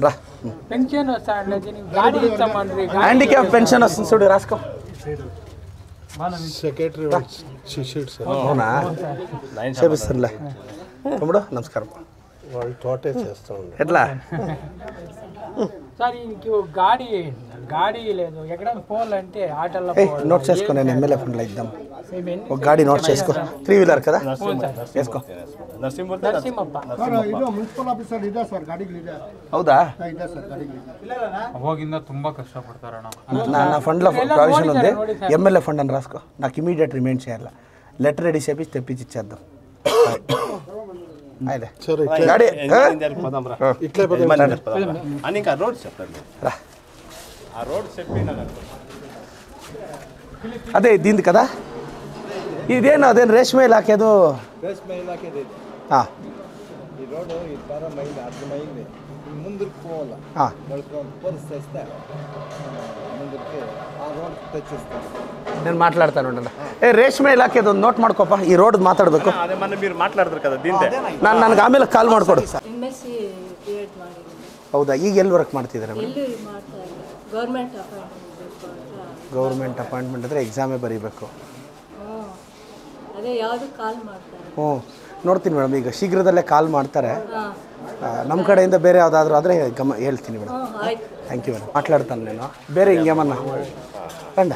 రా పెన్షన్ వస్తాండి దీనికి గాడి ఇస్తామండ్రి హ్యాండిక్యాప్ పెన్షన్ వస్తుంది చూడు రాసుకో సెక్రటరీ షీట్ సార్ అవునా చేపిస్తానులే తమ్ముడు నమస్కారం వాళ్ళు తోటే చేస్తూ ఉన్నారు ఎట్లా సార్ ఇంక గాడి లేదు ఎక్కడ పోవాలంటే ఆటల్లో నోట్ చేసుకో నేను ఎమ్మెల్యే ఫండ్లో ఇద్దాం ఒక గాడి నోట్ చేసుకో 3 వీలర్ కదా చేసుకో ನರಸಿಂಹಪ್ಪ ಇದು ಮುನ್ಸಿಪಲ್ ಆಫೀಸರ್ ಇದೆ ಸರ್ ಗಾಡಿಗೆ ಇದೆ ಹೌದಾ ಇದೆ ಸರ್ ಗಾಡಿಗೆ ಅವಾಗಿಂದ ತುಂಬಾ ಕಷ್ಟಪಡ್ತಾರಣ್ಣ నా ఫండ్లో ప్రావిజన్ ఉంది ఎమ్మెల్యే ఫండ్ అని రాసుకో నాకు ఇమీడియట్ రిమైండ్ చేయాలి లెటర్ రెడీ చేపించి తెప్పించి ఇచ్చేద్దాం గాడి ఇట్లే అదే దీంది కదా ఇదేనా అదే ರೇಷ್ಮೆ ಇಲಾಖೆದು ఈ రోడ్డు ఈ ప్రారంభమైంది అర్థమైంది ముందుకు పోవాలి పరిస్థితి ముందుకి ఆ రోడ్ తెచ్చిస్తాను నేను మాట్లాడతాను ರೇಷ್ಮೆ ಇಲಾಖೆದು ಒಂದು ನೋಟ್ ಮಾಡ್ಕೋಪ್ಪ ಈ ರೋಡ್ ಮಾತಾಡಬೇಕು మీరు మాట్లాడతారు కదా దీందే ನಾನು ನನಗೆ ಆಮೇಲೆ ಕಾಲ್ ಮಾಡ್ಕೊಡು MSc B.Ed ಮಾಡಿದ್ದೀನಿ. ಹೌದಾ ಈಗ ಎಲ್ಲಿ ವರ್ಕ್ ಮಾಡ್ತಿದ್ದಾರೆ ಎಲ್ಲೂ ಮಾಡ್ತಾ ಇಲ್ಲ. ಗೌರ್ಮೆಂಟ್ ಅಪಾಯಿಂಟ್ಮೆಂಟ್ ಗೌರ್ಮೆಂಟ್ ಅಪಾಯಿಂಟ್ಮೆಂಟ್ ಅಂದರೆ ಎಕ್ಸಾಮೇ ಬರೀಬೇಕು ಅದೇ ಯಾವುದು ಕಾಲ್ ಮಾಡ್ತಾರೆ. ಹ್ಞೂ ನೋಡ್ತೀನಿ ಮೇಡಮ್ ಈಗ ಶೀಘ್ರದಲ್ಲೇ ಕಾಲ್ ಮಾಡ್ತಾರೆ ನಮ್ಮ ಕಡೆಯಿಂದ ಬೇರೆ ಯಾವುದಾದ್ರೂ ಆದರೆ ಹೇಳ್ತೀನಿ ಮೇಡಮ್ ಆಯ್ತು. ಥ್ಯಾಂಕ್ ಯು ಮೇಡಮ್ ಮಾತಾಡ್ತಾನೆ నేను ಬೇರೆ ಹಿಂಗೇಮನ್ನ ಕಂಡ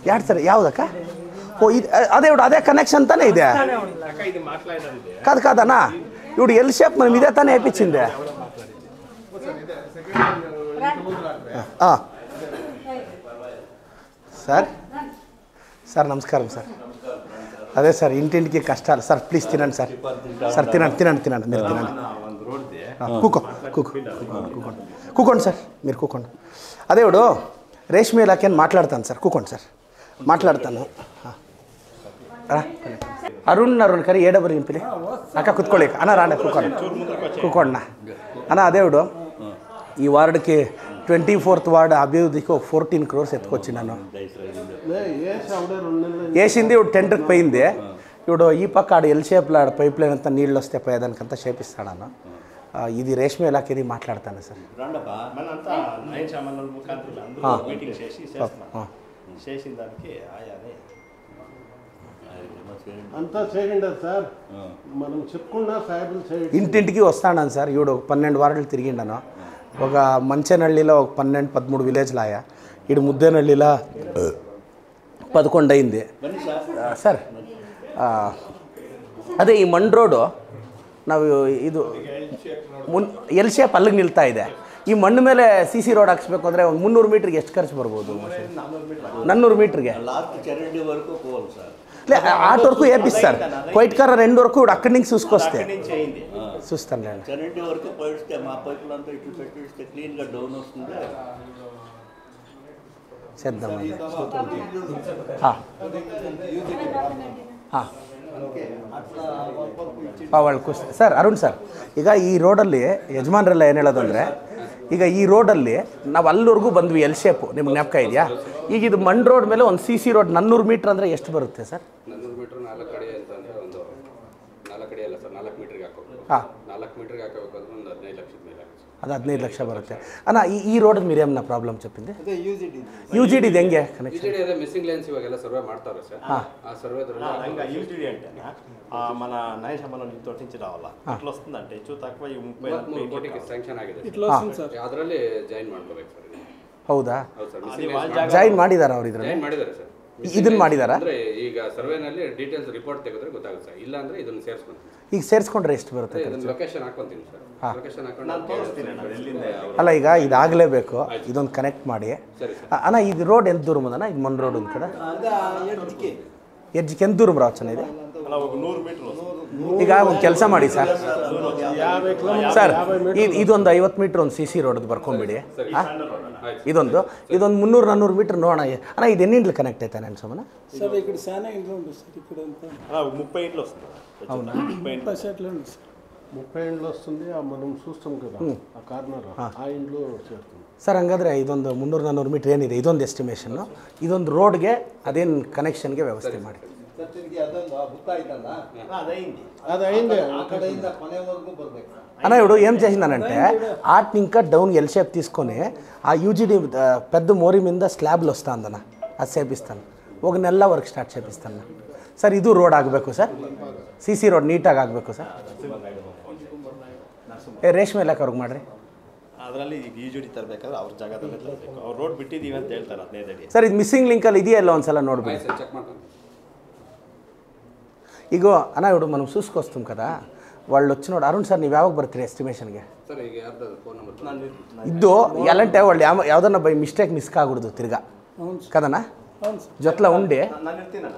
ಯಾರು ಸರ್ ಯಾವುದಕ್ಕ ఓ ఇది అదే ఇప్పుడు అదే కనెక్షన్ ತಾನೇ ಇದೆ కాదు కాదన్నా ఇప్పుడు ఎల్ షేప్ మనం ఇదే ತಾನೇ వేయించింది సార్ సార్ నమస్కారం సార్ అదే సార్ ఇంటింటికి కష్టాలు సార్ ప్లీజ్ తినండి సార్ సార్ తినండి మీరు తినండి కూకోండి సార్ మీరు కూకోండి అదే ఇప్పుడు ರೇಷ್ಮೆ ಇಲಾಖೆ అని మాట్లాడతాను సార్ కూకోండి సార్ మాట్లాడతాను ಅರುಣ್ ಕರಿ ಏಡಬರಿ ಇಂಪಿಲಿ ಅಕ್ಕ ಕುತ್ಕೊಳ್ಳಿ ಅಣ್ಣ ರಾಂಡ ಕೂಕೋಣ್ಣ ಅಣ್ಣ అదే ఇప్పుడు ఈ వార్డుకి 24th వార్డు అభివృద్ధికి ఒక 14 crores ఎత్తుకొచ్చినాను వేసింది ఇప్పుడు టెండర్కి పోయింది ఇప్పుడు ఈ పక్క ఆడ ఎల్ షేప్లో ఆడ పైప్ లైన్ అంతా నీళ్ళు వస్తే పోయేదానికంతా చేపిస్తాడన్న ఇది రేష్మే ఇలాఖేది మాట్లాడతాను సార్ అంతా చేయండి సార్ మనం చెప్పుకున్నా సాయిబులు చేయండి ఇంటింటికి వస్తాను సార్ ఇప్పుడు 12 వార్డులు తిరిగిండాను ఒక మంచేనహಳ್ಳಿలో ఒక 12-13 విలేజ్లు ఆయా ఇటు ముద్దేనహಳ್ಳಿలో 11 అయింది ಸರ್ ಅದೇ ಈ ಮಣ್ ರೋಡು ನಾವು ಇದು ಎಲ್ ಶೇಪ್ ಅಲ್ಲಿಗೆ ನಿಲ್ತಾ ಇದೆ ಈ ಮಣ್ಣು ಮೇಲೆ CC ರೋಡ್ ಹಾಕ್ಸ್ಬೇಕು ಅಂದರೆ ಒಂದು 300 ಮೀಟ್ರಿಗೆ ಎಷ್ಟು ಖರ್ಚು ಬರ್ಬೋದು 400 ಮೀಟ್ರಿಗೆ ఆటోరకు వేపిస్తారు వైట్ కలర్ 2 వరకు అక్కడి నుంచి చూసుకొస్తే చూస్తాను నేను వరకు పోయిస్తే మా పైపులంతా ఇట్లు పెట్టిస్తే క్లీన్గా డౌన్ వస్తుంది చేద్దాం వాళ్ళు ಸರ್ ಅರುಣ್ ಸರ್ ಈಗ ಈ ರೋಡಲ್ಲಿ ಯಜಮಾನ್ರೆಲ್ಲ ಏನು ಹೇಳೋದಂದರೆ ಈಗ ಈ ರೋಡಲ್ಲಿ ನಾವು ಅಲ್ಲಿವರೆಗೂ ಬಂದ್ವಿ ಎಲ್ ಶೇಪು ನಿಮ್ಗೆ ಜ್ಞಾಪಕ ಇದೆಯಾ ಈಗ ಇದು ಮಣ್ ರೋಡ್ ಮೇಲೆ ಒಂದು CC ರೋಡ್ 400 ಮೀಟ್ರ್ ಅಂದರೆ ಎಷ್ಟು ಬರುತ್ತೆ ಸರ್ 400 ಮೀಟ್ರ್ 4 ಕಡೆ ಅಂತಂದರೆ ಒಂದು 4 ಕಡೆ ಅಲ್ಲ ಸರ್ 4 ಮೀಟ್ರಿಗೆ ಹಾಕೋಬೇಕು 4 ಮೀಟ್ರಿಗೆ ಹಾಕೋಬೇಕು ಅಂದ್ರೆ ಒಂದು 15 ಲಕ್ಷದ ಮೇಲೆ ಅದು 15 ಲಕ್ಷ ಬರುತ್ತೆ ಅಣ್ಣ ಈ ರೋಡ್ మీరు ఏమన్నా ప్రాబ్లం చెప్పింది UGD ఇది ಹೆಂಗೆ ಕನೆಕ್ಷನ್ UGD ಅದೇ ಮಿಸ್ಸಿಂಗ್ ಲೈನ್ಸ್ ಇವಾಗೆಲ್ಲ ಸರ್ವೆ ಮಾಡ್ತಾರೆ ಸರ್ ಆ ಸರ್ವೆ UGD అంటే మన నయ సంబంధం తోటి నుంచి రావాలా ఇట్లా వస్తుందంటే చూ తక్కువ 33 ಕೋಟಿಗೆ ಸ್ಯಾಂಕ್ಷನ್ ಆಗಿದೆ ಅದರಲ್ಲಿ ಜಾಯಿನ್ ಮಾಡ್ಕೋಬೇಕು ಸರ್ ಹೌದಾ ಜಾಯಿನ್ ಮಾಡಿದಾರಾ ಅವರು ಇದರಲ್ಲಿ ಜಾಯಿನ್ ಮಾಡಿದ್ದಾರೆ ಸರ್ ಇದನ್ನ ಮಾಡಿದಾರಾ ಅಂದ್ರೆ ಈಗ ಸರ್ವೆನಲ್ಲಿ ಡೀಟೇಲ್ಸ್ ರಿಪೋರ್ಟ್ ತೆಗೆದ್ರೆ ಗೊತ್ತಾಗುತ್ತೆ ಸರ್ ಇಲ್ಲ ಅಂದ್ರೆ ಇದನ್ನ ಸೇರಿಸ್ಕೊಂತೀವಿ ಈಗ ಸೇರಿಸ್ಕೊಂಡ್ರೆ ಎಷ್ಟು ಬರುತ್ತೆ ಇದನ್ನ ಲೊಕೇಶನ್ ಹಾಕೊಂತೀನಿ ಸರ್ ಲೊಕೇಶನ್ ಹಾಕೊಂಡು ಅಲ್ಲ ಈಗ ಇದಾಗಲೇಬೇಕು ಇದೊಂದು ಕನೆಕ್ಟ್ ಮಾಡಿ అన్న ఇది రోడ్ ఎంత దూరం ఉందన్న ఇది మన రోడ్ ఉంది కదా ఎడ్జ్కి ఎంత దూరం రావచ్చు ఇది అలా ఒక 100 మీటర్లు ಈಗ ಒಂದು ಕೆಲಸ ಮಾಡಿ ಸರ್ ಇದೊಂದು 50 ಮೀಟ್ರ್ ಒಂದು CC ರೋಡ್ದು ಬರ್ಕೊಂಬಿಡಿ ಇದೊಂದು 300-400 ಮೀಟ್ರ್ ನೋಡೋಣ ಅಣ್ಣ ಇದು ಎನ್ನಿಂಡ್ಲು కనెక్ట్ అవుతాను నేను సోమన సార్ ఇక్కడ చాలా ఇంట్లో ఉంది సార్ ఇక్కడ అంతా అలా 30 ఇంట్లో వస్తుంది అవునా 30 సెట్లు ఉంది సార్ 30 ఇంట్లో వస్తుంది మనం చూస్తాం కదా ఆ కార్నర్ ఆ ఇంట్లో చేరుతుంది ಸರ್ ಹಂಗಾದ್ರೆ ಇದೊಂದು 300-400 ಮೀಟ್ರ್ ಏನಿದೆ ಇದೊಂದು ಎಸ್ಟಿಮೇಷನ್ನು ಇದೊಂದು ರೋಡ್ಗೆ ಅದೇನು ಕನೆಕ್ಷನ್ಗೆ ವ್ಯವಸ್ಥೆ ಮಾಡಿ ತಿರುಗಿ ಅದೊಂದು ಹುತ್ತ ಐತಲ್ಲ అదైంది అది అయింది ఆ కಡೆಯಿಂದ ಕೊನೆವರೆಗೂ ಬರ್ಬೇಕು అన్న ఇప్పుడు ఏం చేసిందనంటే ఆర్ట్ ఇంకా డౌన్ ఎల్ షేప్ తీసుకొని ఆ యూజీడీ పెద్ద మోరి మీద స్లాబ్లు వస్తుందన్న అది చేపిస్తాను ఒక నెల వర్క్ స్టార్ట్ చేపిస్తాను ಸರ್ ಇದು ರೋಡ್ ಆಗಬೇಕು ಸರ್ ಸಿ ಸಿ ರೋಡ್ ನೀಟಾಗಿ ಆಗಬೇಕು ಸರ್ ರೇಷ್ಮೆ ಇಲಾಖೆವ್ರಿಗೆ ಮಾಡಿರಿ ಅದರಲ್ಲಿ ಈಗ ಯೂಜುಡಿ ತರಬೇಕಾದ್ರೆ ಅವ್ರ ಜಾಗದಲ್ಲೇ ತರಬೇಕು ಅವ್ರು ರೋಡ್ ಬಿಟ್ಟಿದ್ದೀವಿ ಅಂತ ಹೇಳ್ತಾರೆ 15 ಅಡಿ ಸರ್ ಇದು ಮಿಸ್ಸಿಂಗ್ ಲಿಂಕಲ್ಲಿ ಇದೆಯಲ್ಲ ಒಂದ್ಸಲ ನೋಡ್ಬಿಡಿ చెక్ ಮಾಡ್ಕೊಂಡು ಈಗ అన్న ఇప్పుడు మనం చూసుకొస్తాం కదా వాళ్ళు వచ్చినోడు అరుణ్ సార్ ನೀವು ಯಾವಾಗ ಬರ್ತೀರಿ ಎಸ್ಟಿಮೇಷನ್ಗೆ ಸರ್ ಈಗ ಯಾರ್ದು ಫೋನ್ ನಂಬರ್ ಇದ್ದು ఎలాంటే వాళ్ళు ಯಾವ್ದನ್ನ ಬೈ ಮಿಸ್ಟೇಕ್ ಮಿಸ್ ಆಗಕೂడదు ತಿರ್ಗಾ అవును కదనా అవును సార్ ಜೊತೆಲ ಉಂಡೆ ನಾನು ಇರ್ತೀನಲ್ಲ